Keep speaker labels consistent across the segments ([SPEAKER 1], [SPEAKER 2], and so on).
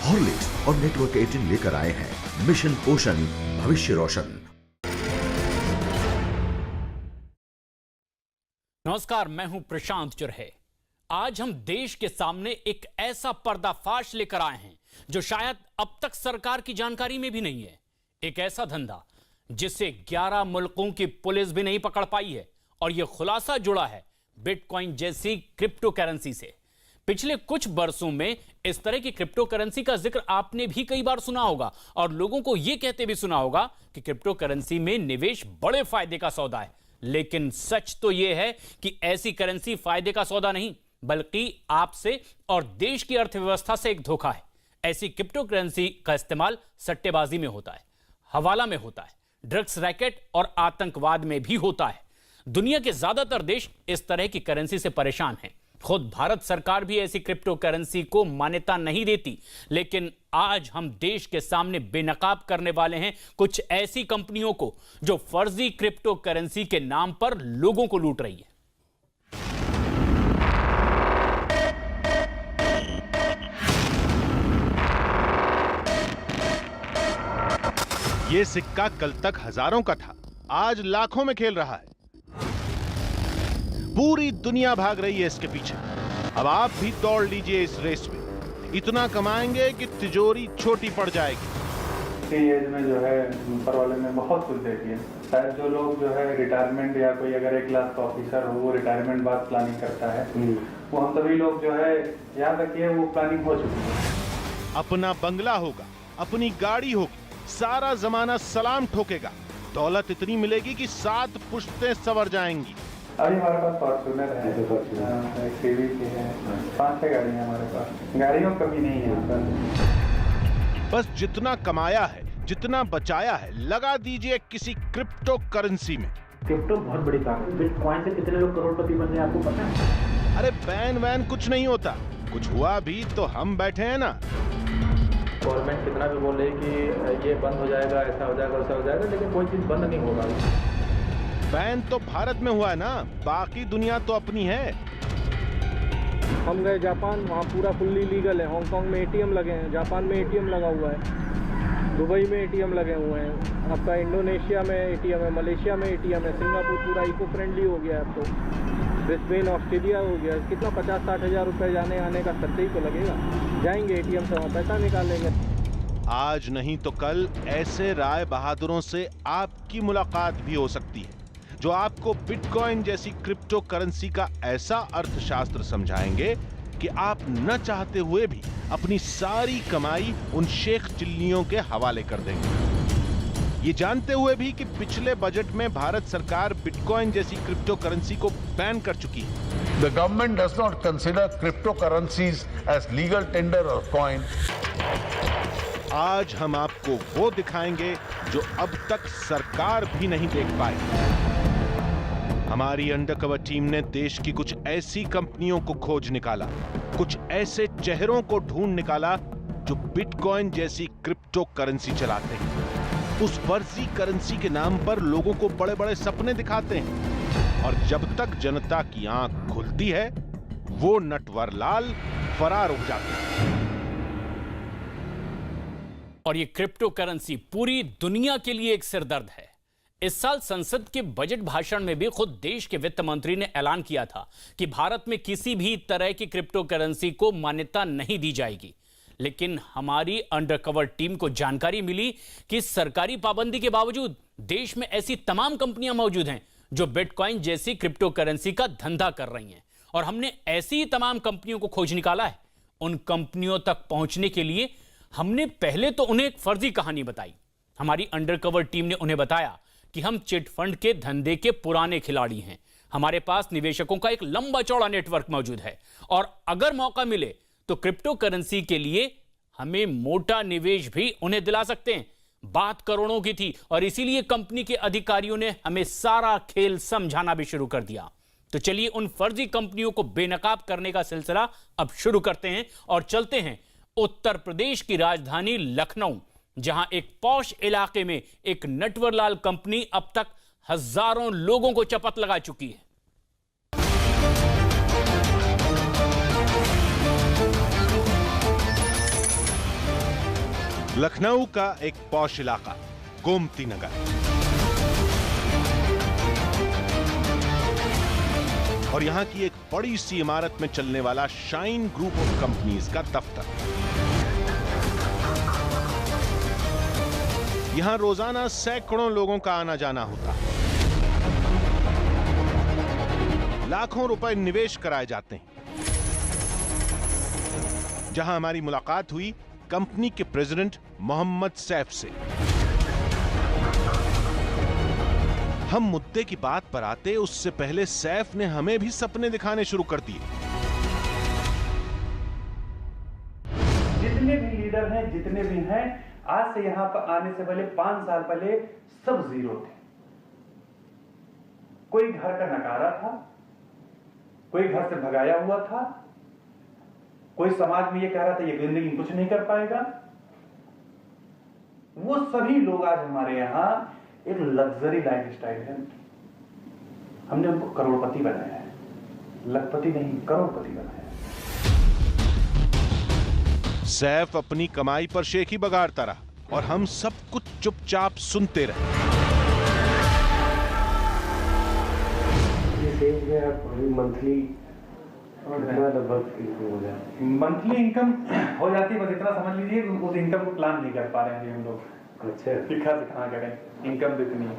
[SPEAKER 1] Horlicks और network 18 लेकर आए हैं मिशन पोषण भविष्य रोशन।
[SPEAKER 2] नमस्कार, मैं हूं प्रशांत चुरहे। आज हम देश के सामने एक ऐसा पर्दाफाश लेकर आए हैं जो शायद अब तक सरकार की जानकारी में भी नहीं है। एक ऐसा धंधा जिसे 11 मुल्कों की पुलिस भी नहीं पकड़ पाई है, और यह खुलासा जुड़ा है बिटकॉइन जैसी क्रिप्टो करेंसी से। पिछले कुछ बरसों में इस तरह की क्रिप्टो करेंसी का जिक्र आपने भी कई बार सुना होगा, और लोगों को यह कहते भी सुना होगा कि क्रिप्टो करेंसी में निवेश बड़े फायदे का सौदा है। लेकिन सच तो यह है कि ऐसी करेंसी फायदे का सौदा नहीं, बल्कि आपसे और देश की अर्थव्यवस्था से एक धोखा है। ऐसी क्रिप्टो करेंसी का इस्तेमाल सट्टेबाजी में होता है, हवाला में होता है, ड्रग्स रैकेट और आतंकवाद में भी होता है। दुनिया के ज्यादातर देश इस तरह की करेंसी से परेशान हैं। खुद भारत सरकार भी ऐसी क्रिप्टो करेंसी को मान्यता नहीं देती। लेकिन आज हम देश के सामने बेनकाब करने वाले हैं कुछ ऐसी कंपनियों को जो फर्जी क्रिप्टो करेंसी के नाम पर लोगों को लूट रही है।
[SPEAKER 3] ये सिक्का कल तक हजारों का था, आज लाखों में खेल रहा है। पूरी दुनिया भाग रही है इसके पीछे। अब आप भी दौड़ लीजिए इस रेस में। इतना कमाएंगे कि तिजोरी छोटी पड़ जाएगी।
[SPEAKER 4] एज में जो है ऊपर वाले ने बहुत कुछ देखी है। शायद जो लोग जो है रिटायरमेंट या कोई अगर एक क्लास का ऑफिसर हो, वो रिटायरमेंट बाद प्लानिंग करता है, वो हम सभी लोग जो है याद रखिए वो प्लानिंग हो चुकी है।
[SPEAKER 3] अपना बंगला होगा, अपनी गाड़ी होगी, सारा जमाना सलाम ठोकेगा। दौलत इतनी मिलेगी कि 7 पुश्तें सवर जाएंगी।
[SPEAKER 4] अभी हमारे पास फॉर्च्यूनर है, सीवीसी है, 5-6 गाड़ियां हमारे पास। गाड़ियों कमी नहीं है।
[SPEAKER 3] बस जितना कमाया है, जितना बचाया है, लगा दीजिए किसी क्रिप्टो करेंसी में।
[SPEAKER 5] क्रिप्टो बहुत बड़ी ताकत है। बिटकॉइन से कितने लोग करोड़पति बन रहे हैं आपको पता है?
[SPEAKER 3] अरे बैन वैन कुछ नहीं होता, कुछ हुआ भी तो हम बैठे हैं ना।
[SPEAKER 6] गवर्नमेंट कितना भी बोले कि ये बंद हो जाएगा, ऐसा हो जाएगा, वैसा हो जाएगा, लेकिन कोई चीज बंद नहीं होगा।
[SPEAKER 3] बैन तो भारत में हुआ है ना, बाकी दुनिया तो अपनी है।
[SPEAKER 7] हम गए जापान, वहाँ पूरा फुल्ली लीगल है। हांगकांग में एटीएम लगे हैं, जापान में एटीएम लगा हुआ है, दुबई में एटीएम लगे हुए हैं, आपका इंडोनेशिया में एटीएम है, मलेशिया में एटीएम है, सिंगापुर पूरा इको फ्रेंडली हो गया है अब तो, ब्रिस्बेन ऑस्ट्रेलिया हो गया। कितना 50-60 हज़ार रुपये जाने आने का खर्चा ही तो लगेगा। जाएंगे एटीएम से वहाँ पैसा निकालेंगे।
[SPEAKER 3] आज नहीं तो कल ऐसे राय बहादुरों से आपकी मुलाकात भी हो सकती है जो आपको बिटकॉइन जैसी क्रिप्टो करेंसी का ऐसा अर्थशास्त्र समझाएंगे कि आप न चाहते हुए भी अपनी सारी कमाई उन शेख चिल्लियों के हवाले कर देंगे। ये जानते हुए भी कि पिछले बजट में भारत सरकार बिटकॉइन जैसी क्रिप्टो करेंसी को बैन कर चुकी है।
[SPEAKER 8] The government does not consider cryptocurrencies as legal tender or coin.
[SPEAKER 3] आज हम आपको वो दिखाएंगे जो अब तक सरकार भी नहीं देख पाई। हमारी अंडरकवर टीम ने देश की कुछ ऐसी कंपनियों को खोज निकाला, कुछ ऐसे चेहरों को ढूंढ निकाला जो बिटकॉइन जैसी क्रिप्टो करेंसी चलाते हैं। उस फर्जी करेंसी के नाम पर लोगों को बड़े बड़े सपने दिखाते हैं, और जब तक जनता की आंख खुलती है वो नटवर लाल फरार हो जाते हैं।
[SPEAKER 2] और ये क्रिप्टो करेंसी पूरी दुनिया के लिए एक सिरदर्द है। इस साल संसद के बजट भाषण में भी खुद देश के वित्त मंत्री ने ऐलान किया था कि भारत में किसी भी तरह की क्रिप्टो करेंसी को मान्यता नहीं दी जाएगी। लेकिन हमारी अंडरकवर टीम को जानकारी मिली कि सरकारी पाबंदी के बावजूद देश में ऐसी तमाम कंपनियां मौजूद हैं जो बिटकॉइन जैसी क्रिप्टो करेंसी का धंधा कर रही हैं, और हमने ऐसी तमाम कंपनियों को खोज निकाला है। उन कंपनियों तक पहुंचने के लिए हमने पहले तो उन्हें एक फर्जी कहानी बताई। हमारी अंडरकवर टीम ने उन्हें बताया कि हम चिट फंड के धंधे के पुराने खिलाड़ी हैं, हमारे पास निवेशकों का एक लंबा चौड़ा नेटवर्क मौजूद है, और अगर मौका मिले तो क्रिप्टो करेंसी के लिए हमें मोटा निवेश भी उन्हें दिला सकते हैं। बात करोड़ों की थी, और इसीलिए कंपनी के अधिकारियों ने हमें सारा खेल समझाना भी शुरू कर दिया। तो चलिए उन फर्जी कंपनियों को बेनकाब करने का सिलसिला अब शुरू करते हैं, और चलते हैं उत्तर प्रदेश की राजधानी लखनऊ, जहां एक पॉश इलाके में एक नटवरलाल कंपनी अब तक हजारों लोगों को चपत लगा चुकी है।
[SPEAKER 3] लखनऊ का एक पॉश इलाका गोमती नगर, और यहां की एक बड़ी सी इमारत में चलने वाला शाइन ग्रुप ऑफ कंपनीज का दफ्तर। यहां रोजाना सैकड़ों लोगों का आना जाना होता है। लाखों रुपए निवेश कराए जाते हैं। जहां हमारी मुलाकात हुई कंपनी के प्रेसिडेंट मोहम्मद सैफ से। हम मुद्दे की बात पर आते उससे पहले सैफ ने हमें भी सपने दिखाने शुरू कर दिए।
[SPEAKER 4] जितने भी लीडर हैं, जितने भी हैं, आज से यहां पर आने से पहले 5 साल पहले सब जीरो थे। कोई घर का नकारा था, कोई घर से भगाया हुआ था, कोई समाज में ये कह रहा था ये जिंदगी कुछ नहीं कर पाएगा। वो सभी लोग आज हमारे यहां एक लग्जरी लाइफस्टाइल है। हमने उनको करोड़पति बनाया है, लखपति नहीं, करोड़पति बनाया है।
[SPEAKER 3] सैफ अपनी कमाई पर शेखी बगाड़ता रहा और हम सब कुछ चुपचाप सुनते रहे।
[SPEAKER 4] मंथली इनकम हो जाती है, बस इतना समझ लीजिए उस इनकम को प्लान नहीं कर पा रहे हैं हम लोग। अच्छा, खर्च कहाँ करें, इनकम तो इतनी है,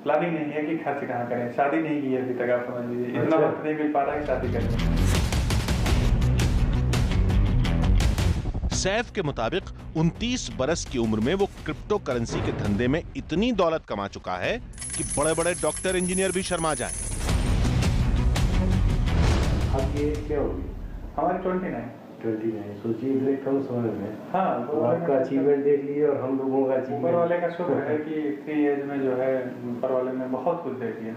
[SPEAKER 4] प्लानिंग नहीं है कि खर्च कहाँ करें। शादी नहीं की है अभी तक, आप समझ लीजिए इतना वक्त नहीं मिल पा रहा है शादी करें।
[SPEAKER 3] सैफ के मुताबिक 29 बरस की उम्र में वो क्रिप्टो करेंसी के धंधे में इतनी दौलत कमा चुका है कि बड़े बड़े डॉक्टर इंजीनियर भी शर्मा जाएं।
[SPEAKER 4] आपकी एज क्या होगी? हमारी 29।
[SPEAKER 9] सोचिए इतने कम समय में।
[SPEAKER 4] हाँ,
[SPEAKER 9] तो आपका अचीवमेंट देख लीजिए और हम लोगों का अचीवमेंट।
[SPEAKER 4] ऊपर वाले का शुक्र है कि इतनी एज में जो है ऊपर वाले ने बहुत कुछ दे दिया।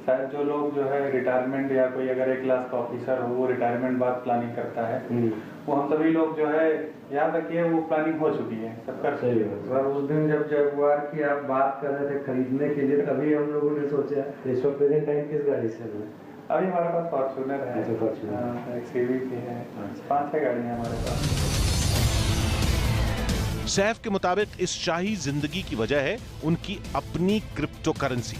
[SPEAKER 4] शायद जो लोग जो है रिटायरमेंट या कोई अगर एक क्लास का ऑफिसर हो वो रिटायरमेंट बाद प्लानिंग करता है, वो हम सभी लोग जो है याद रखिए वो प्लानिंग हो चुकी है, सब कर
[SPEAKER 9] सही है। सर उस दिन जब जगुआर की आप बात कर रहे थे खरीदने के लिए, तभी हम लोगों ने सोचा इस वक्त प्रेजेंट टाइम किस गाड़ी से है?
[SPEAKER 4] अभी हमारे पास फॉर्च्यूनर है, एक सीवी भी है, 5-6 गाड़ियां हमारे पास।
[SPEAKER 3] सैफ के मुताबिक इस शाही जिंदगी की वजह है उनकी अपनी क्रिप्टो करेंसी,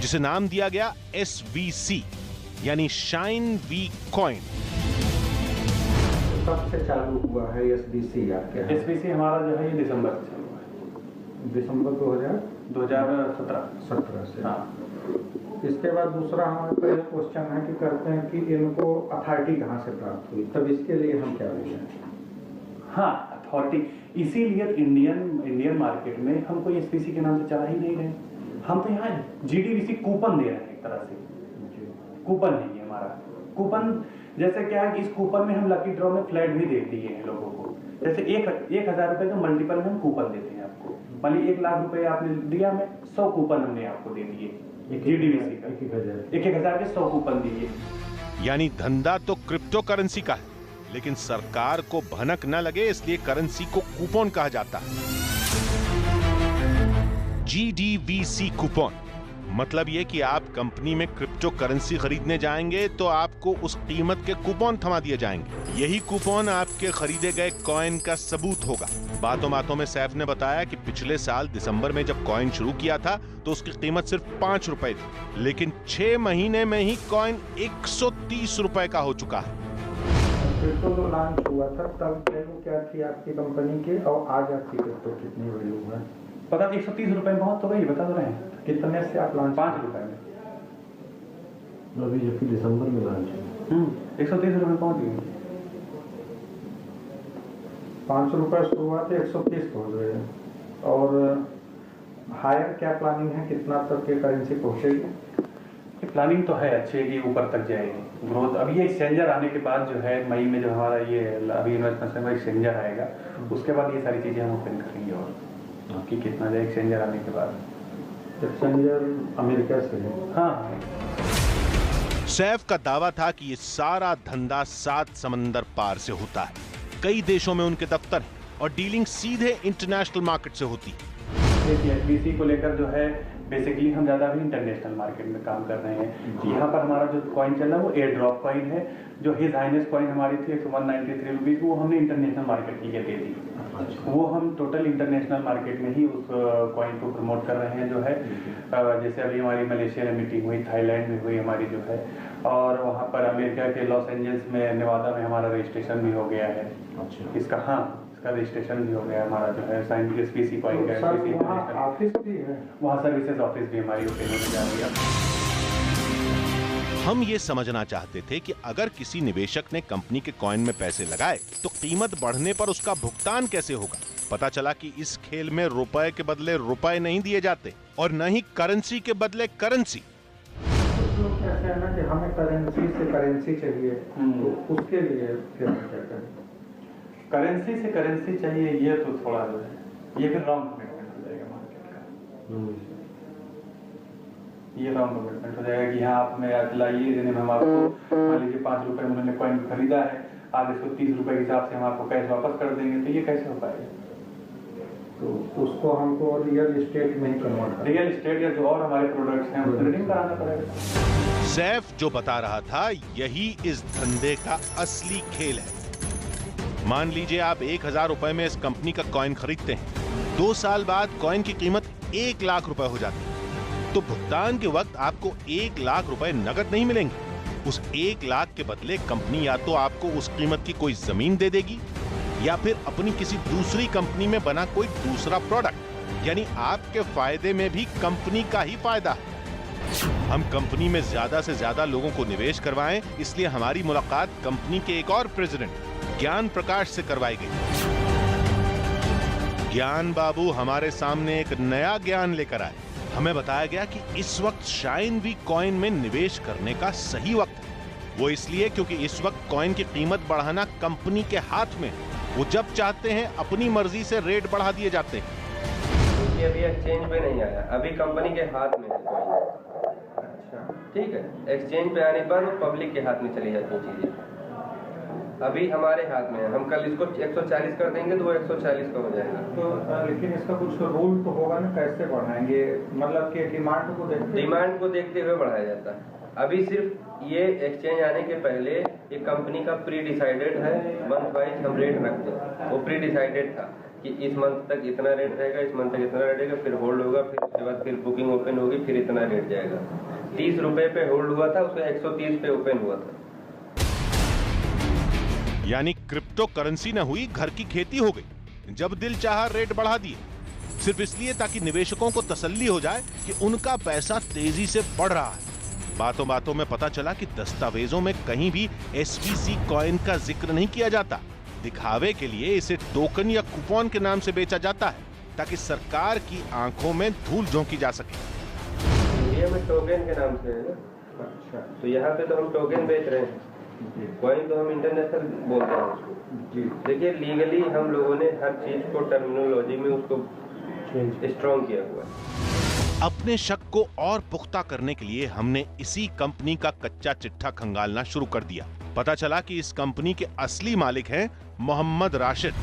[SPEAKER 3] जिसे नाम दिया गया SVC यानी शाइन वी कॉइन।
[SPEAKER 9] कब से चालू हुआ है SVC आपके?
[SPEAKER 4] SVC हमारा जो है ये दिसंबर से चालू है।
[SPEAKER 9] दिसंबर
[SPEAKER 4] 2017
[SPEAKER 9] से।
[SPEAKER 4] हाँ।
[SPEAKER 9] इसके बाद दूसरा हमारे पास एक क्वेश्चन है कि करते हैं कि इनको अथॉरिटी कहाँ से प्राप्त हुई, तब इसके लिए हम क्या बोलें?
[SPEAKER 4] हाँ, अथॉरिटी इसीलिए इंडियन मार्केट में हम कोई SVC के नाम से चला ही नहीं रहे। हम तो यहाँ GDVC कूपन दे रहे हैं, एक तरह से कूपन है ये हमारा। कूपन जैसे क्या है कि इस कूपन में हम लकी ड्रॉ में फ्लैट भी दे दिए हैं लोगों को। जैसे 1,000 रुपए का मल्टीपल में हम कूपन देते हैं आपको। मान लीजिए 1 लाख रुपए आपने दिया, हमें 100 कूपन हमने आपको दे दिए GDVC का। 1,000 के 100 कूपन दिए।
[SPEAKER 3] यानी धंधा तो क्रिप्टो करेंसी का है, लेकिन सरकार को भनक न लगे इसलिए करेंसी को कूपन कहा जाता है। GDVC कूपन मतलब ये कि आप कंपनी में क्रिप्टो करेंसी खरीदने जाएंगे तो आपको उस कीमत के कूपन थमा दिए जाएंगे। यही कूपन आपके खरीदे गए कॉइन का सबूत होगा। बातों बातों में सैफ ने बताया कि पिछले साल दिसंबर में जब कॉइन शुरू किया था तो उसकी कीमत सिर्फ 5 रुपए थी, लेकिन 6 महीने में ही कॉइन 130 रुपए का हो चुका है।
[SPEAKER 9] क्रिप्टो जो लॉन्च हुआ था तब वैल्यू क्या थी आपकी कंपनी की, और आज आपकी क्रिप्टो कितनी वैल्यू है?
[SPEAKER 4] पता 130 रुपए बहुत तो वही बता दो रहे हैं।
[SPEAKER 9] कितने से आप लॉन्च?
[SPEAKER 4] 5 रुपए में।
[SPEAKER 9] अभी जबकि दिसंबर में लॉन्च है।
[SPEAKER 4] 130 रुपए पहुंच गई।
[SPEAKER 9] 5 रुपए शुरुआत है, 130 पहुंच गए हैं। और हायर क्या प्लानिंग है, कितना तक के करेंसी पहुंचेगी?
[SPEAKER 4] प्लानिंग तो है अच्छे की ऊपर तक जाएगी ग्रोथ। अभी ये एक्सचेंजर आने के बाद जो है मई में जो हमारा ये अभी इन्वेस्टमेंट में एक्सचेंजर आएगा, उसके बाद ये सारी चीजें हम ओपन करेंगे। और कि कितना जाए एक्सचेंजर आने के बाद।
[SPEAKER 9] एक्सचेंजर अमेरिका से है।
[SPEAKER 4] हाँ।
[SPEAKER 3] सैफ का दावा था कि ये सारा धंधा 7 समंदर पार से होता है। कई देशों में उनके दफ्तर हैं और डीलिंग सीधे इंटरनेशनल मार्केट से होती है।
[SPEAKER 4] देखिए एसबीसी को लेकर जो है बेसिकली हम ज़्यादा भी इंटरनेशनल मार्केट में काम कर रहे हैं। यहाँ पर हमारा जो कॉइन चल रहा है वो एयर ड्रॉप कॉइन है। जो हिज हाइनेस कॉइन हमारी थी 193 रुपीज़, वो हमने इंटरनेशनल मार्केट के लिए दे दी। वो हम टोटल इंटरनेशनल मार्केट में ही उस कॉइन को प्रमोट कर रहे हैं जो है। जैसे अभी हमारी मलेशिया में मीटिंग हुई, थाईलैंड में हुई हमारी जो है, और वहाँ पर अमेरिका के लॉस एंजल्स में, नेवादा में हमारा रजिस्ट्रेशन भी हो गया है इसका। हाँ, इसका रजिस्ट्रेशन भी हो गया हमारा जो है साइन एसबीसी कॉइन का।
[SPEAKER 9] ऑफिस भी है
[SPEAKER 4] वहाँ, सर्विसेज ऑफिस भी हमारी ओपन होने जा रही है।
[SPEAKER 3] हम ये समझना चाहते थे कि अगर किसी निवेशक ने कंपनी के कॉइन में पैसे लगाए तो कीमत बढ़ने पर उसका भुगतान कैसे होगा। पता चला कि इस खेल में रुपए के बदले रुपए नहीं दिए जाते और न ही करेंसी के बदले करेंसी।
[SPEAKER 9] कैसे है ना कि हमें करेंसी से करेंसी चाहिए, तो उसके लिए फिर हम क्या करें?
[SPEAKER 4] करेंसी से करेंसी चाहिए, ये तो थोड़ा जो है ये फिर रॉन्ग कमिटमेंट हो जाएगा मार्केट का। ये रॉन्ग कमिटमेंट हो जाएगा कि हाँ आप हमें आज लाइए, देने में हम आपको मान लीजिए 5 रुपए में उन्होंने कॉइन खरीदा है, आज इसको 30 रुपए के हिसाब से हम आपको कैश वापस कर देंगे, तो ये कैसे हो पाएगा?
[SPEAKER 9] तो उसको हमको रियल एस्टेट में ही कन्वर्ट करना,
[SPEAKER 4] रियल एस्टेट या जो और हमारे प्रोडक्ट्स हैं उसको रिडीम कराना पड़ेगा।
[SPEAKER 3] सैफ जो बता रहा था यही इस धंधे का असली खेल है। मान लीजिए आप 1000 रुपए में इस कंपनी का कॉइन खरीदते हैं, 2 साल बाद कॉइन की कीमत 1 लाख रुपए हो जाती है, तो भुगतान के वक्त आपको 1 लाख रुपए नगद नहीं मिलेंगे। उस 1 लाख के बदले कंपनी या तो आपको उस कीमत की कोई जमीन दे देगी या फिर अपनी किसी दूसरी कंपनी में बना कोई दूसरा प्रोडक्ट, यानी आपके फायदे में भी कंपनी का ही फायदा है। हम कंपनी में ज्यादा से ज्यादा लोगों को निवेश करवाएं, इसलिए हमारी मुलाकात कंपनी के एक और प्रेसिडेंट ज्ञान प्रकाश से करवाई गई। ज्ञान बाबू हमारे सामने एक नया ज्ञान लेकर आए। हमें बताया गया कि इस वक्त शाइन वी कॉइन में निवेश करने का सही वक्त है। वो इसलिए क्योंकि इस वक्त कॉइन की कीमत बढ़ाना कंपनी के हाथ में, वो जब चाहते हैं अपनी मर्जी से रेट बढ़ा दिए जाते हैं।
[SPEAKER 10] क्योंकि अभी एक्सचेंज पे नहीं आया, अभी कंपनी के हाथ में है कॉइन। अच्छा, ठीक है, एक्सचेंज पे आने पर वो पब्लिक के हाथ में चली जाती है चीजें। अभी हमारे हाथ में है, हम कल इसको 140 कर देंगे तो वो 140 का हो जाएगा।
[SPEAKER 9] तो लेकिन इसका कुछ रूल तो होगा ना, कैसे बढ़ाएंगे? मतलब कि डिमांड को देखते हुए बढ़ाया जाता है। अभी सिर्फ ये एक्सचेंज आने के पहले एक कंपनी का प्री डिसाइडेड है, मंथ वाइज हम रेट रखते हैं। वो प्री डिसाइडेड था कि इस मंथ तक इतना रेट रहेगा, इस मंथ तक इतना रेट रहेगा, फिर होल्ड होगा, फिर उसके बाद फिर बुकिंग ओपन होगी, फिर इतना रेट जाएगा। 30 रुपए पे होल्ड हुआ था, उसका 130 पे ओपन हुआ था।
[SPEAKER 3] यानी क्रिप्टो करेंसी न हुई, घर की खेती हो गई। जब दिल चाहा रेट बढ़ा दिए, सिर्फ इसलिए ताकि निवेशकों को तसल्ली हो जाए कि उनका पैसा तेजी से बढ़ रहा है। बातों बातों में पता चला कि दस्तावेजों में कहीं भी एसबीसी कॉइन का जिक्र नहीं किया जाता। दिखावे के लिए इसे टोकन या कूपन के नाम से बेचा जाता है ताकि सरकार की आंखों में धूल झोंकी जा सके।
[SPEAKER 10] इंडिया में टोकन के नाम से है ना। अच्छा, तो यहाँ पे तो हम टोकन बेच रहे हैं, कॉइन तो हम इंटरनेशनल बोलते हैं उसको। देखिए लीगली हम लोगों ने हर चीज को टर्मिनोलॉजी में उसको स्ट्रॉन्ग किया हुआ है।
[SPEAKER 3] अपने शक को और पुख्ता करने के लिए हमने इसी कंपनी का कच्चा चिट्ठा खंगालना शुरू कर दिया। पता चला कि इस कंपनी के असली मालिक हैं मोहम्मद राशिद।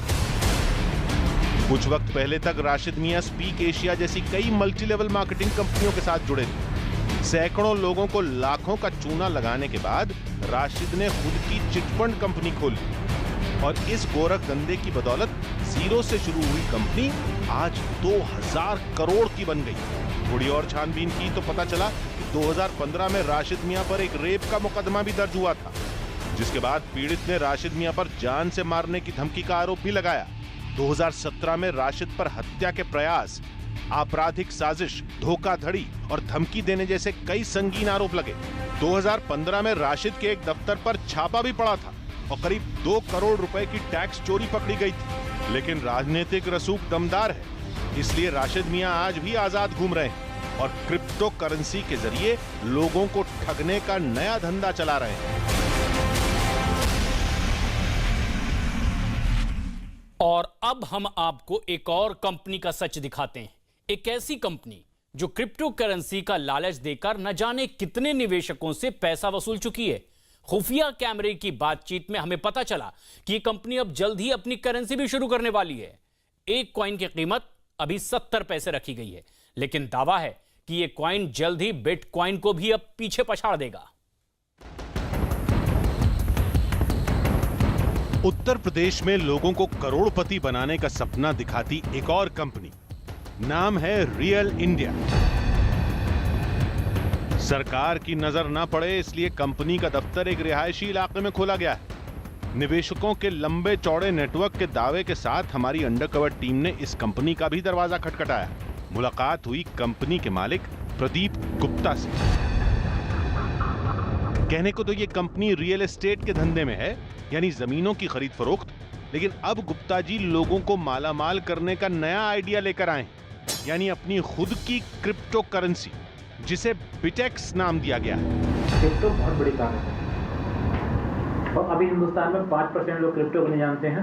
[SPEAKER 3] कुछ वक्त पहले तक राशिद मियां स्पीक एशिया जैसी कई मल्टी लेवल मार्केटिंग कंपनियों के साथ जुड़े थे। सैकड़ों लोगों को लाखों का चूना लगाने के बाद राशिद ने खुद की चिटफंड कंपनी खोली और इस गोरख धंधे की बदौलत जीरो से शुरू हुई कंपनी आज 2000 करोड़ की बन गई। थोड़ी और छानबीन की तो पता चला कि 2015 में राशिद मियां पर एक रेप का मुकदमा भी दर्ज हुआ था, जिसके बाद पीड़ित ने राशिद मियां पर जान से मारने की धमकी का आरोप भी लगाया। 2017 में राशिद पर हत्या के प्रयास, आपराधिक साजिश, धोखाधड़ी और धमकी देने जैसे कई संगीन आरोप लगे। 2015 में राशिद के एक दफ्तर पर छापा भी पड़ा था और करीब 2 करोड़ रुपए की टैक्स चोरी पकड़ी गई थी। लेकिन राजनीतिक रसूख दमदार है, इसलिए राशिद मियां आज भी आजाद घूम रहे हैं और क्रिप्टो करेंसी के जरिए लोगों को ठगने का नया धंधा चला रहे हैं।
[SPEAKER 2] और अब हम आपको एक और कंपनी का सच दिखाते हैं। एक ऐसी कंपनी जो क्रिप्टो करेंसी का लालच देकर न जाने कितने निवेशकों से पैसा वसूल चुकी है। खुफिया कैमरे की बातचीत में हमें पता चला कि यह कंपनी अब जल्द ही अपनी करेंसी भी शुरू करने वाली है। एक कॉइन की कीमत अभी 70 पैसे रखी गई है, लेकिन दावा है कि ये कॉइन जल्द ही बिटकॉइन को भी अब पीछे पछाड़ देगा।
[SPEAKER 3] उत्तर प्रदेश में लोगों को करोड़पति बनाने का सपना दिखाती एक और कंपनी, नाम है रियल इंडिया। सरकार की नजर ना पड़े इसलिए कंपनी का दफ्तर एक रिहायशी इलाके में खोला गया है। निवेशकों के लंबे चौड़े नेटवर्क के दावे के साथ हमारी अंडरकवर टीम ने इस कंपनी का भी दरवाजा खटखटाया। मुलाकात हुई कंपनी के मालिक प्रदीप गुप्ता से। कहने को तो ये कंपनी रियल एस्टेट के धंधे में है, यानी जमीनों की खरीद फरोख्त, लेकिन अब गुप्ता जी लोगों को मालामाल करने का नया आइडिया लेकर आए, यानी अपनी खुद की क्रिप्टो करेंसी, जिसे बिटेक्स नाम दिया गया है।
[SPEAKER 5] क्रिप्टो बहुत बड़ी ताकत है और अभी हिंदुस्तान में 5% लोग क्रिप्टो को नहीं जानते हैं।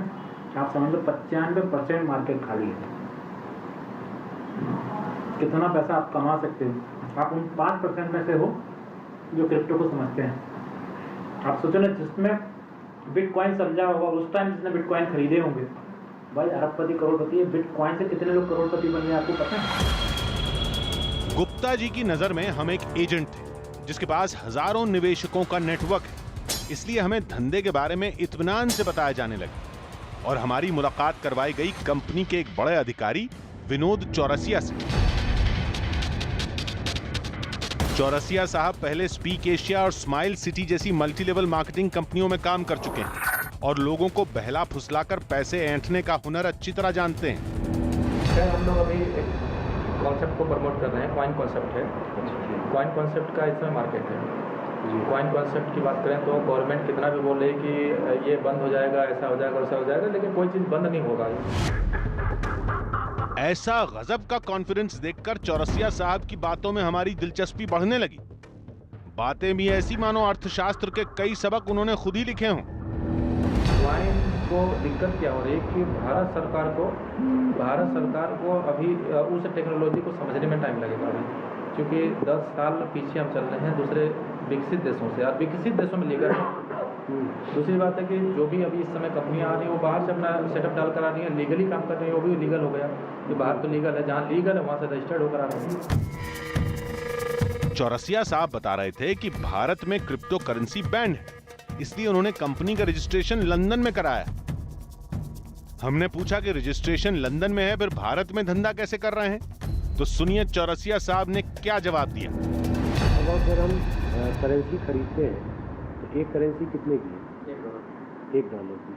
[SPEAKER 5] आप समझ लो 95% मार्केट खाली है। कितना पैसा आप कमा सकते हो, आप उन 5% में से हो जो क्रिप्टो को समझते हैं। आप सोचो ना, जिसमें बिटकॉइन समझा होगा, उस टाइम जिसने बिटकॉइन खरीदे होंगे, भाई अरबपति करोड़पति है। बिटकॉइन से कितने लोग करोड़पति बन गए आपको पता है?
[SPEAKER 3] गुप्ता जी की नजर में हम एक एजेंट थे जिसके पास हजारों निवेशकों का नेटवर्क है, इसलिए हमें धंधे के बारे में इत्मीनान से बताया जाने लगा और हमारी मुलाकात करवाई गई कंपनी के एक बड़े अधिकारी विनोद चौरसिया से। चौरसिया साहब पहले स्पीक एशिया और स्माइल सिटी जैसी मल्टी लेवल मार्केटिंग कंपनियों में काम कर चुके हैं और लोगों को बहला फुसलाकर पैसे ऐंठने का हुनर अच्छी तरह जानते हैं।
[SPEAKER 6] सर, हम लोग अभी एक कॉन्सेप्ट को प्रमोट कर रहे हैं। कॉइन कॉन्सेप्ट है। कॉइन कॉन्सेप्ट का इसमें मार्केट है। कॉइन कॉन्सेप्ट की बात करें तो गवर्नमेंट कितना भी बोले कि ये बंद हो जाएगा, ऐसा हो जाएगा, वैसा हो जाएगा, लेकिन कोई चीज़ बंद नहीं होगा।
[SPEAKER 3] ऐसा गजब का कॉन्फिडेंस देखकर चौरसिया साहब की बातों में हमारी दिलचस्पी बढ़ने लगी। बातें भी ऐसी मानो अर्थशास्त्र के कई सबक उन्होंने खुद ही लिखे हों।
[SPEAKER 6] कॉइन को दिक्कत क्या हो रही है कि भारत सरकार को अभी उस टेक्नोलॉजी को समझने में टाइम लगेगा अभी, क्योंकि 10 साल पीछे हम चल रहे हैं दूसरे विकसित देशों से। और विकसित देशों में लीगल है। दूसरी बात है कि जो भी अभी इस समय कंपनियां आ रही हैं वो बाहर से अपना सेटअप डाल कर आ रही हैं, लीगली काम कर रही हैं, वो भी लीगल हो गया। कि बाहर तो लीगल है, जहाँ लीगल है वहाँ से रजिस्टर्ड होकर आ रही है।
[SPEAKER 3] चौरसिया साहब बता रहे थे कि भारत में क्रिप्टो करेंसी बैंड है, इसलिए उन्होंने कंपनी का रजिस्ट्रेशन लंदन में कराया। हमने पूछा कि रजिस्ट्रेशन लंदन में है, फिर भारत में धंधा कैसे कर रहे हैं? तो सुनिए चौरसिया साहब ने क्या जवाब दिया।
[SPEAKER 11] अब अगर हम करेंसी खरीदते हैं तो एक करेंसी कितने की है? $1 की।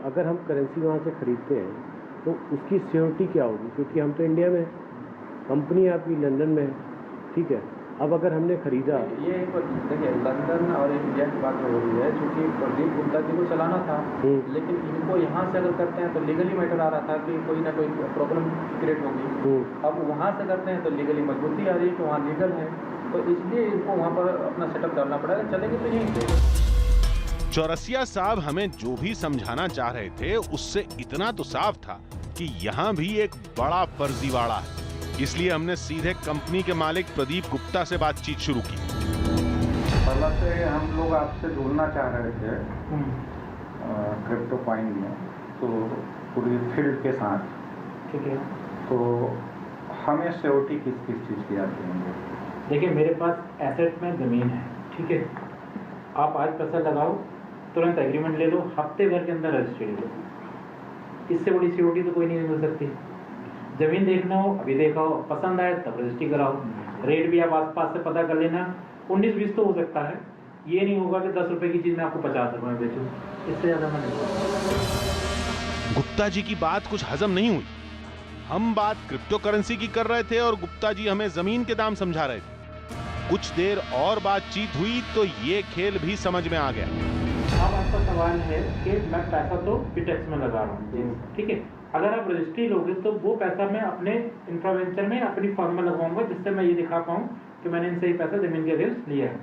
[SPEAKER 11] अगर हम करेंसी वहाँ से खरीदते हैं तो उसकी सिक्योरिटी क्या होगी? क्योंकि हम तो इंडिया में हैं, कंपनी आपकी लंदन में है, ठीक है। अब अगर हमने खरीदा,
[SPEAKER 6] ये देखिए लंदन और इंडिया की बात हो रही है, क्योंकि प्रदीप गुप्ता जी को चलाना था, लेकिन इनको यहाँ से अगर करते हैं तो लीगली मैटर आ रहा था कि कोई ना कोई प्रॉब्लम क्रिएट होगी। अब वहाँ से करते हैं तो लीगली मजबूती आ रही है कि वहाँ लीगल है, तो इसलिए इनको वहाँ पर अपना सेटअप डालना पड़ेगा। चलेंगे तो यहीं से।
[SPEAKER 3] चौरसिया साहब हमें जो भी समझाना चाह रहे थे उससे इतना तो साफ था कि यहाँ भी एक बड़ा फर्जीवाड़ा है, इसलिए हमने सीधे कंपनी के मालिक प्रदीप गुप्ता से बातचीत शुरू की।
[SPEAKER 4] पहले से हम लोग आपसे जुड़ना चाह रहे थे क्रिप्टो कॉइन में, तो पूरी फील्ड के साथ,
[SPEAKER 5] ठीक है।
[SPEAKER 4] तो हमें सिक्योरिटी किस चीज़ की आती है?
[SPEAKER 5] देखिए मेरे पास एसेट में ज़मीन है, ठीक है। आप आज पैसा लगाओ, तुरंत एग्रीमेंट ले लो, हफ्ते भर के अंदर रजिस्ट्री ले लो। इससे बड़ी सिक्योरिटी तो कोई नहीं मिल सकती। ज़मीन देखना हो अभी देखा हो, पसंद आए तब रजिस्ट्री कराओ। रेट भी आप आसपास से पता कर लेना, 19-20 तो हो सकता है। ये नहीं होगा कि 10 रुपए की चीज़ में आपको 50 रुपए में बेचूं, इससे ज़्यादा मैं नहीं।
[SPEAKER 3] गुप्ता जी की बात कुछ हजम नहीं हुई। हम बात क्रिप्टो करेंसी की कर रहे थे और गुप्ता जी हमें जमीन के दाम समझा रहे थे। कुछ देर और बातचीत हुई तो ये खेल भी समझ में आ गया।
[SPEAKER 5] अब आपका सवाल है कि मैं पैसा तो बिटेक्स में लगा रहा हूँ, ठीक है। अगर आप रजिस्ट्री लोगे तो वो पैसा मैं अपने इंफ्रावेंचर में अपनी फर्म में लगवाऊंगा, जिससे मैं ये दिखा पाऊँ कि मैंने इनसे ही पैसा जमीन के अगेंस्ट लिया है,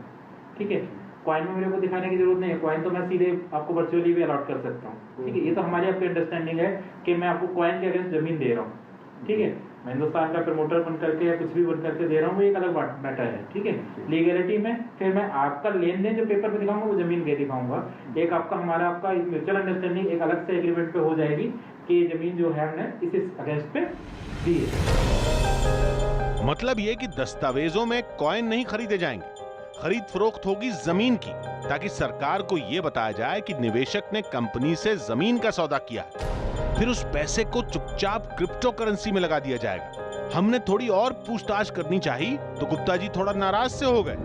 [SPEAKER 5] ठीक है। कॉइन में मेरे को दिखाने की जरूरत नहीं है। कॉइन तो मैं सीधे आपको वर्चुअली भी अलॉट कर सकता हूँ, ठीक है। ये तो हमारी आपकी अंडरस्टैंडिंग है कि मैं आपको कॉइन के अगेंस्ट जमीन दे रहा हूँ, ठीक है। मैं हिंदुस्तान का प्रमोटर बन करके या कुछ भी बन करके दे रहा हूँ, वो एक अलग मैटर है, ठीक है। लीगलिटी में फिर मैं आपका लेन देन जो पेपर पे दिखाऊंगा वो जमीन के दिखाऊंगा। एक आपका हमारा आपका म्यूचुअल अंडरस्टैंडिंग एक अलग से एग्रीमेंट पे हो जाएगी कि जमीन जो है हमने इस अगेंस्ट पे
[SPEAKER 3] मतलब ये कि दस्तावेजों में कॉइन नहीं खरीदे जाएंगे, खरीद फरोख्त होगी जमीन की, ताकि सरकार को यह बताया जाए कि निवेशक ने कंपनी से जमीन का सौदा किया है। फिर उस पैसे को चुपचाप क्रिप्टो करेंसी में लगा दिया जाएगा। हमने थोड़ी और पूछताछ करनी चाहिए तो गुप्ता जी थोड़ा नाराज से हो गए।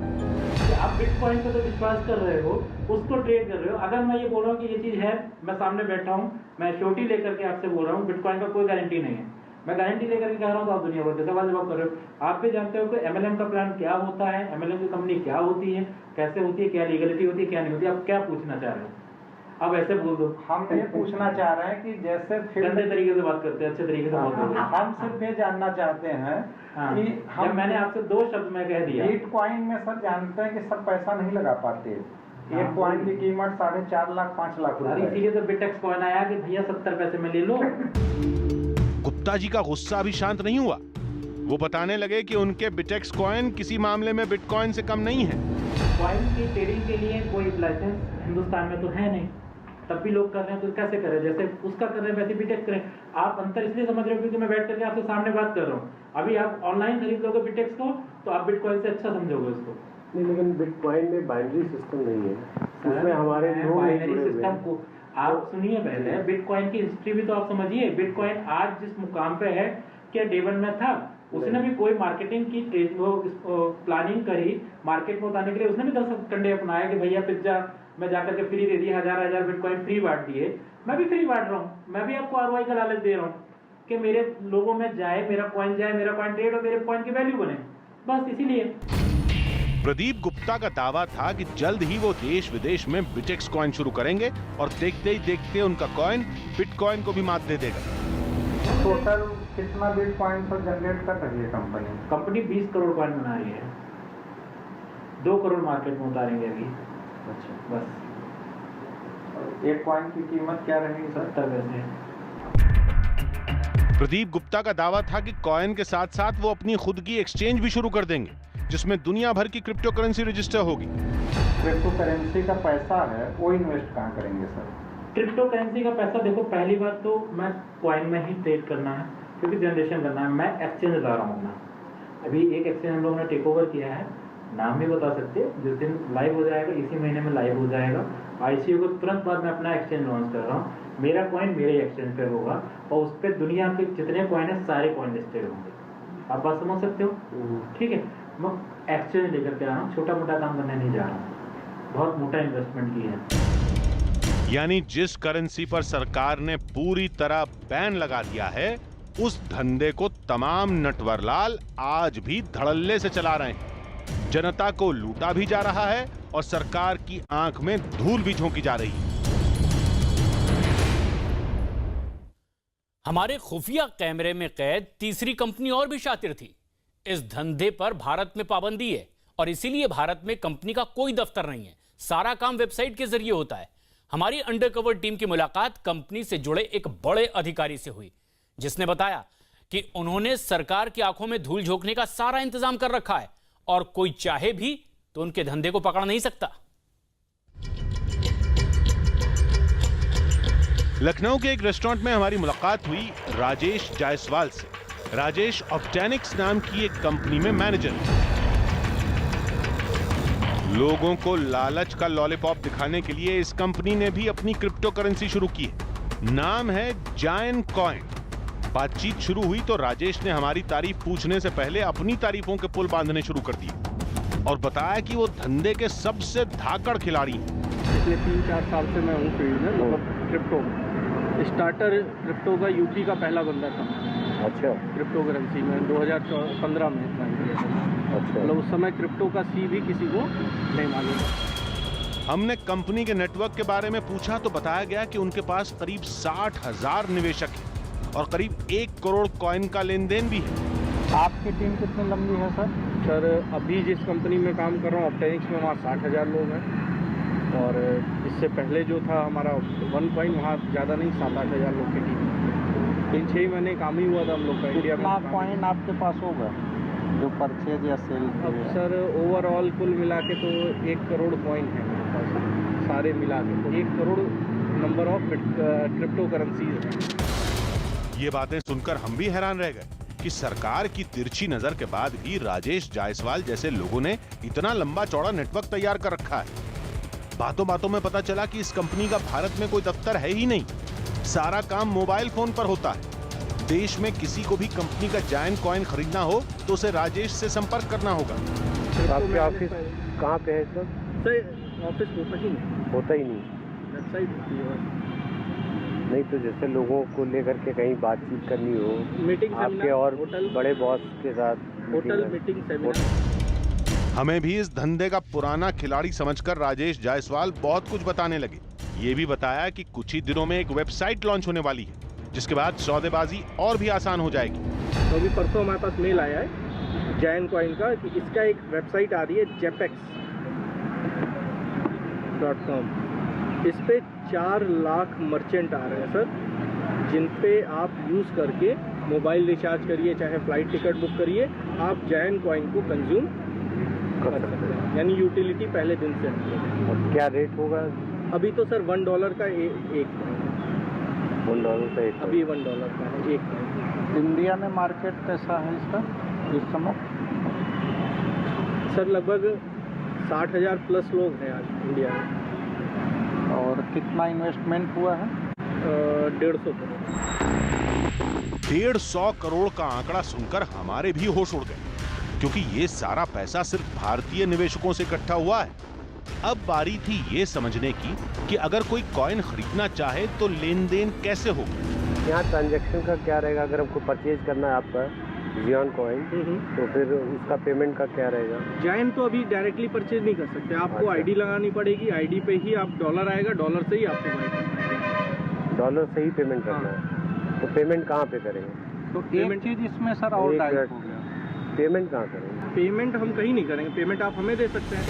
[SPEAKER 5] आप बिटकॉइन पे तो विश्वास कर रहे हो, उसको ट्रेड कर रहे हो। अगर मैं ये बोल रहा हूँ कि ये चीज है, मैं सामने बैठा हूँ, मैं श्योरिटी लेकर के आपसे बोल रहा हूँ, बिटकॉइन का कोई गारंटी नहीं है, मैं गारंटी लेकर के कह रहा हूँ, तो आप दुनिया भर के सवाल जवाब कर रहे हो। आप भी जानते हो कि MLM का प्लान क्या होता है, MLM की कंपनी क्या होती है, कैसे होती है, क्या लीगलिटी होती है, क्या नहीं होती है। आप क्या पूछना चाह रहे हो? अब ऐसे बोल दो।
[SPEAKER 12] हम ये पूछना चाह रहे हैं कि जैसे
[SPEAKER 5] गंदे तरीके से बात करते हैं, अच्छे तरीके से बात करते हैं।
[SPEAKER 12] हम सिर्फ ये जानना चाहते हैं कि
[SPEAKER 5] हम, मैंने आपसे 2 शब्द में कह दिया,
[SPEAKER 12] बिटकॉइन में सर जानते हैं कि सब पैसा नहीं लगा पाते। एक कॉइन की कीमत 4.5 लाख 5 लाख रुपए।
[SPEAKER 5] इसीलिए तो बिटेक्स कॉइन आया कि भैया 70 पैसे में ले लो।
[SPEAKER 3] गुप्ता जी का गुस्सा अभी शांत नहीं हुआ। वो बताने लगे कि उनके बिटेक्स कॉइन किसी मामले में बिटकॉइन से कम नहीं है।
[SPEAKER 5] कॉइन की ट्रेडिंग के लिए कोई लाइसेंस हिंदुस्तान में तो है नहीं, तब भी लोग कर रहे हैं, तो कैसे करें? जैसे उसका कर रहे हैं वैसे बिटेक्स करें। आप अंतर इसलिए समझ रहे हो क्योंकि मैं बैठ करके आपके सामने बात कर रहा हूँ। अभी आप ऑनलाइन खरीद लोगे बिटेक्स को तो आप बिटकॉइन से अच्छा समझोगे उसको।
[SPEAKER 11] नहीं, लेकिन बिटकॉइन में बाइनरी सिस्टम नहीं है, उसमें हमारे
[SPEAKER 5] बाइनरी सिस्टम को आप सुनिए पहले। बिटकॉइन की हिस्ट्री भी तो आप समझिए। बिटकॉइन आज जिस मुकाम पे है, क्या डे 1 में था? उसने भी कोई मार्केटिंग की प्लानिंग करी, मार्केट में उतारने के लिए उसने भी 10 कंडे अपनाया कि भैया पिज्जा मैं जाकर के फ्री दे दिया, 1000 बिटकॉइन फ्री बांट दिए। मैं भी फ्री बांट रहा हूँ, मैं भी आपको ROI का लालच दे रहा हूँ कि मेरे लोगों में जाए, मेरा कॉइन जाए, मेरा कॉइन ट्रेड और मेरे कॉइन की वैल्यू बने, बस इसीलिए।
[SPEAKER 3] प्रदीप गुप्ता का दावा था कि जल्द ही वो देश विदेश में बिटेक्स कॉइन शुरू करेंगे और देखते ही देखते उनका कॉइन बिटकॉइन को भी मात दे देगा।
[SPEAKER 12] टोटल कितना बिटकॉइन पर जनरेट कर रही है कंपनी?
[SPEAKER 5] कंपनी 20 करोड़ कॉइन बना रही है, 2 करोड़ मार्केट में उतारेंगे अभी।
[SPEAKER 12] अच्छा,
[SPEAKER 5] बस।
[SPEAKER 12] एक कॉइन की कीमत क्या रहेगी?
[SPEAKER 5] 70 पैसे।
[SPEAKER 3] प्रदीप गुप्ता का दावा था कि कॉइन के साथ साथ वो अपनी खुद की एक्सचेंज भी शुरू कर देंगे, जिसमें दुनिया भर की क्रिप्टो करेंसी रजिस्टर होगी।
[SPEAKER 12] क्रिप्टो करेंसी का पैसा है, वो इन्वेस्ट कहाँ करेंगे सर?
[SPEAKER 5] क्रिप्टो करेंसी का पैसा देखो, पहली बात तो मैं कॉइन में ही ट्रेड करना है क्योंकि जनरेशन करना है। मैं एक्सचेंज ला रहा हूँ अपना। अभी एक एक्सचेंज हम लोगों ने टेक ओवर किया है, नाम भी बता सकते हैं, जिस दिन लाइव हो जाएगा, इसी महीने में लाइव हो जाएगा। ICO को तुरंत बाद मैं अपना एक्सचेंज लॉन्च कर रहा हूँ। मेरा कॉइन मेरे एक्सचेंज पे होगा और उस पर दुनिया के जितने कॉइन है सारे कॉइन लिस्टेड होंगे। आप बात समझ सकते हो? ठीक है, मैं एक्सचेंज लेकर के आ रहा हूँ, छोटा मोटा काम करने नहीं जा रहा हूँ, बहुत मोटा इन्वेस्टमेंट की है।
[SPEAKER 3] यानी जिस करेंसी पर सरकार ने पूरी तरह बैन लगा दिया है, उस धंधे को तमाम नटवरलाल आज भी धड़ल्ले से चला रहे हैं। जनता को लूटा भी जा रहा है और सरकार की आंख में धूल भी झोंकी जा रही है।
[SPEAKER 2] हमारे खुफिया कैमरे में कैद तीसरी कंपनी और भी शातिर थी। इस धंधे पर भारत में पाबंदी है और इसीलिए भारत में कंपनी का कोई दफ्तर नहीं है, सारा काम वेबसाइट के जरिए होता है। हमारी अंडरकवर टीम की मुलाकात कंपनी से जुड़े एक बड़े अधिकारी से हुई, जिसने बताया कि उन्होंने सरकार की आंखों में धूल झोंकने का सारा इंतजाम कर रखा है और कोई चाहे भी तो उनके धंधे को पकड़ नहीं सकता।
[SPEAKER 3] लखनऊ के एक रेस्टोरेंट में हमारी मुलाकात हुई राजेश जायसवाल से। राजेश ऑप्टैनिक्स नाम की एक कंपनी में मैनेजर है। लोगों को लालच का लॉलीपॉप दिखाने के लिए इस कंपनी ने भी अपनी क्रिप्टो करेंसी शुरू की है। नाम है जायंट कॉइन। बातचीत शुरू हुई तो राजेश ने हमारी तारीफ पूछने से पहले अपनी तारीफों के पुल बांधने शुरू कर दिए और बताया कि वो धंधे के सबसे धाकड़ खिलाड़ी हैं।
[SPEAKER 7] पिछले 3-4 साल से मैं हूँ फील्ड में, मतलब क्रिप्टो स्टार्टर क्रिप्टो का यूपी का पहला बंदा था।
[SPEAKER 11] अच्छा।
[SPEAKER 7] क्रिप्टो करेंसी में 2015 में ज्वाइन किया था। अच्छा। मतलब उस समय क्रिप्टो का सी भी किसी को नहीं मालूम था।
[SPEAKER 3] हमने कंपनी के नेटवर्क के बारे में पूछा तो बताया गया कि उनके पास करीब 60,000 निवेशक हैं और करीब 1 करोड़ कॉइन का लेन देन भी है।
[SPEAKER 12] आपकी टीम कितनी लंबी है सर?
[SPEAKER 7] सर अभी जिस कंपनी में काम कर रहा हूँ ऑप्टैनिक्स में, वहाँ 60,000 लोग हैं और इससे पहले जो था हमारा वन कॉइन, वहाँ ज़्यादा नहीं 7-8 हज़ार लोग की टीम। 3-6 महीने काम ही हुआ था हम लोग का इंडिया में।
[SPEAKER 12] कितना कॉइन आपके पास होगा जो परचेज या सेल?
[SPEAKER 7] अब सर ओवरऑल कुल मिला के तो 1 करोड़ कॉइन है मेरे पास, सारे मिला के तो 1 crore number of crypto currencies हैं।
[SPEAKER 3] ये बातें सुनकर हम भी हैरान रह गए। कि सरकार की तिरछी नजर के बाद भी राजेश जायसवाल जैसे लोगों ने इतना लंबा चौड़ा नेटवर्क तैयार कर रखा है। बातों बातों में पता चला कि इस कंपनी का भारत में कोई दफ्तर है ही नहीं, सारा काम मोबाइल फोन पर होता है। देश में किसी को भी कंपनी का जायंट कॉइन खरीदना हो तो उसे राजेश से संपर्क करना होगा।
[SPEAKER 11] आपके ऑफिस कहाँ पे है सर?
[SPEAKER 7] ऑफिस
[SPEAKER 11] होता ही नहीं,
[SPEAKER 7] वेबसाइट होती है
[SPEAKER 11] नहीं तो जैसे लोगों को लेकर के कहीं बातचीत करनी हो,
[SPEAKER 7] मीटिंग
[SPEAKER 11] आपके और बड़े बॉस के साथ
[SPEAKER 7] होटल मीटिंग सेमिनार।
[SPEAKER 3] हमें भी इस धंधे का पुराना खिलाड़ी समझकर राजेश जायसवाल बहुत कुछ बताने लगे। ये भी बताया कि कुछ ही दिनों में एक वेबसाइट लॉन्च होने वाली है, जिसके बाद सौदेबाजी और भी आसान हो जाएगी।
[SPEAKER 7] तो अभी परसों हमारे पास मेल आया है जायंट कॉइन का कि इसका एक वेबसाइट आ रही है jepex.com। इस पे 4 लाख मर्चेंट आ रहे हैं सर, जिन पे आप यूज़ करके मोबाइल रिचार्ज करिए, चाहे फ्लाइट टिकट बुक करिए, आप जायंट कॉइन को कंज्यूम कर सकते हैं, यानी यूटिलिटी पहले दिन से।
[SPEAKER 11] क्या रेट होगा
[SPEAKER 7] अभी तो सर $1 का एक
[SPEAKER 11] $1 का एक,
[SPEAKER 7] अभी $1 का है एक।
[SPEAKER 12] इंडिया में मार्केट कैसा है इसका इस समय?
[SPEAKER 7] सर लगभग 60,000 प्लस लोग हैं आज इंडिया में।
[SPEAKER 12] और कितना इन्वेस्टमेंट हुआ है?
[SPEAKER 7] 150 करोड़।
[SPEAKER 3] 150 करोड़ का आंकड़ा सुनकर हमारे भी होश उड़ गए, क्योंकि ये सारा पैसा सिर्फ भारतीय निवेशकों से इकट्ठा हुआ है। अब बारी थी ये समझने की कि अगर कोई कॉइन खरीदना चाहे तो लेन देन कैसे हो।
[SPEAKER 11] यहाँ ट्रांजैक्शन का क्या रहेगा? अगर हमको परचेज करना है आपका जायंट कॉइन तो फिर उसका पेमेंट का क्या रहेगा?
[SPEAKER 7] जायंट तो अभी डायरेक्टली परचेज नहीं कर सकते, आपको आईडी लगानी पड़ेगी, आईडी पे ही आप डॉलर आएगा, डॉलर से ही आपको
[SPEAKER 11] डॉलर से ही पेमेंट करना है। तो पेमेंट कहाँ पे करेंगे?
[SPEAKER 12] तो एक चीज इसमें सर और टाइप हो गया,
[SPEAKER 11] पेमेंट कहाँ करेंगे?
[SPEAKER 7] पेमेंट हम कहीं नहीं करेंगे, पेमेंट आप हमें दे सकते हैं।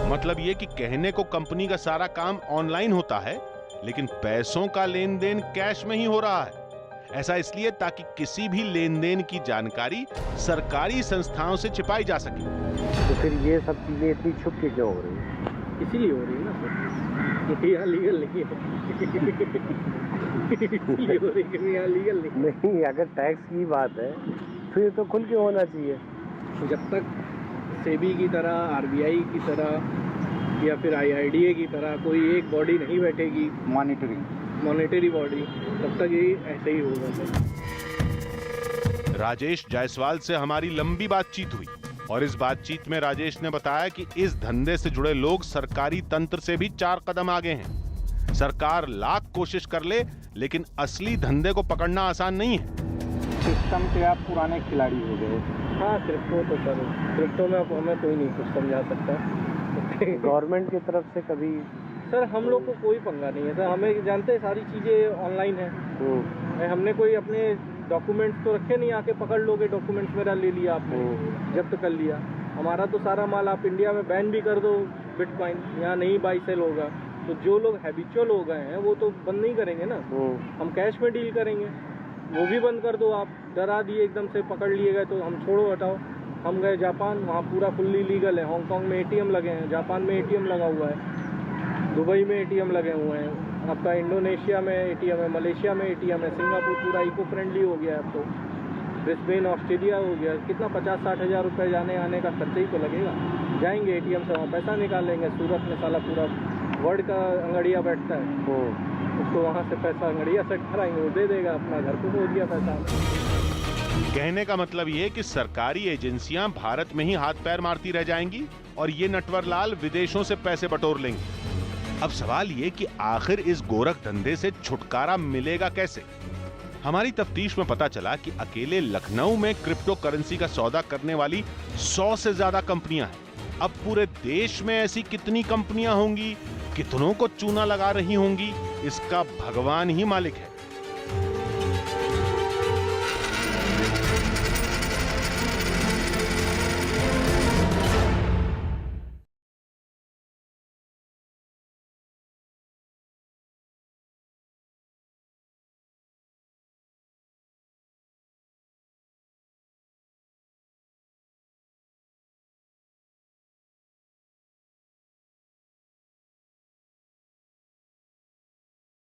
[SPEAKER 3] मतलब ये कि कहने को कंपनी का सारा काम ऑनलाइन होता है, लेकिन पैसों का लेन देन कैश में ही हो रहा है। ऐसा इसलिए ताकि किसी भी लेन देन की जानकारी सरकारी संस्थाओं से छिपाई जा सके।
[SPEAKER 11] तो फिर ये सब चीजें इतनी छुप के क्यों हो रही है?
[SPEAKER 7] इसीलिए हो रही है ना सर, यहाँ लीगल नहीं है। इसीलिए हो रही है, यहाँ लीगल
[SPEAKER 11] नहीं। अगर टैक्स की बात है तो ये तो खुल के होना चाहिए।
[SPEAKER 7] जब तक सेबी की तरह, आरबीआई की तरह या फिर आईआईडीए की तरह कोई एक बॉडी नहीं बैठेगी, मॉनेटरी बॉडी, तब तक ये ऐसे ही होगा सर।
[SPEAKER 3] राजेश जायसवाल से हमारी लंबी बातचीत हुई और इस बातचीत में राजेश ने बताया कि इस धंधे से जुड़े लोग सरकारी तंत्र से भी 4 कदम आगे हैं। सरकार लाख कोशिश कर ले, लेकिन असली धंधे को पकड़ना आसान नहीं है।
[SPEAKER 12] सिस्टम के आप पुराने खिलाड़ी हो गए।
[SPEAKER 7] हाँ, क्रिप्टो तो सर, क्रिप्टो में अब हमें कोई नहीं कुछ समझा सकता।
[SPEAKER 11] गवर्नमेंट की तरफ से कभी
[SPEAKER 7] सर हम लोग को कोई पंगा नहीं है सर, हमें जानते हैं सारी चीज़ें ऑनलाइन है। हमने कोई अपने डॉक्यूमेंट्स तो रखे नहीं, आके पकड़ लोगे डॉक्यूमेंट्स मेरा ले लिया आपने, जब्त कर लिया। हमारा तो सारा माल आप इंडिया में बैन भी कर दो बिटकॉइन, यहाँ नहीं बाई सेल होगा। तो जो लोग हैबिचुअल हो गए हैं वो तो बंद नहीं करेंगे ना, हम कैश में डील करेंगे, वो भी बंद कर दो। आप डरा दिए एकदम से, पकड़ लिए गए तो हम छोड़ो हटाओ। हम गए जापान, वहाँ पूरा फुल्ली लीगल है। हांगकांग में एटीएम लगे हैं, जापान में एटीएम लगा हुआ है, दुबई में एटीएम लगे हुए हैं, आपका इंडोनेशिया में एटीएम है, मलेशिया में एटीएम है, सिंगापुर पूरा इको फ्रेंडली हो गया है अब तो, ब्रिस्बेन ऑस्ट्रेलिया हो गया। कितना 50-60 हज़ार रुपये जाने आने का खर्चा ही तो लगेगा। जाएंगे एटीएम से वहाँ पैसा निकालेंगे। सूरत में साला पूरा वर्ल्ड का अंगड़िया बैठता है, उसको वहाँ से पैसा अंगड़िया सेट कराएंगे, वो दे देगा, अपना घर को हो गया पैसा।
[SPEAKER 3] कहने का मतलब ये कि सरकारी एजेंसियां भारत में ही हाथ पैर मारती रह जाएंगी और ये नटवरलाल विदेशों से पैसे बटोर लेंगे। अब सवाल ये कि आखिर इस गोरख धंधे से छुटकारा मिलेगा कैसे? हमारी तफ्तीश में पता चला कि अकेले लखनऊ में क्रिप्टो करेंसी का सौदा करने वाली 100 से ज्यादा कंपनियां हैं। अब पूरे देश में ऐसी कितनी कंपनियां होंगी, कितनों को चूना लगा रही होंगी, इसका भगवान ही मालिक है।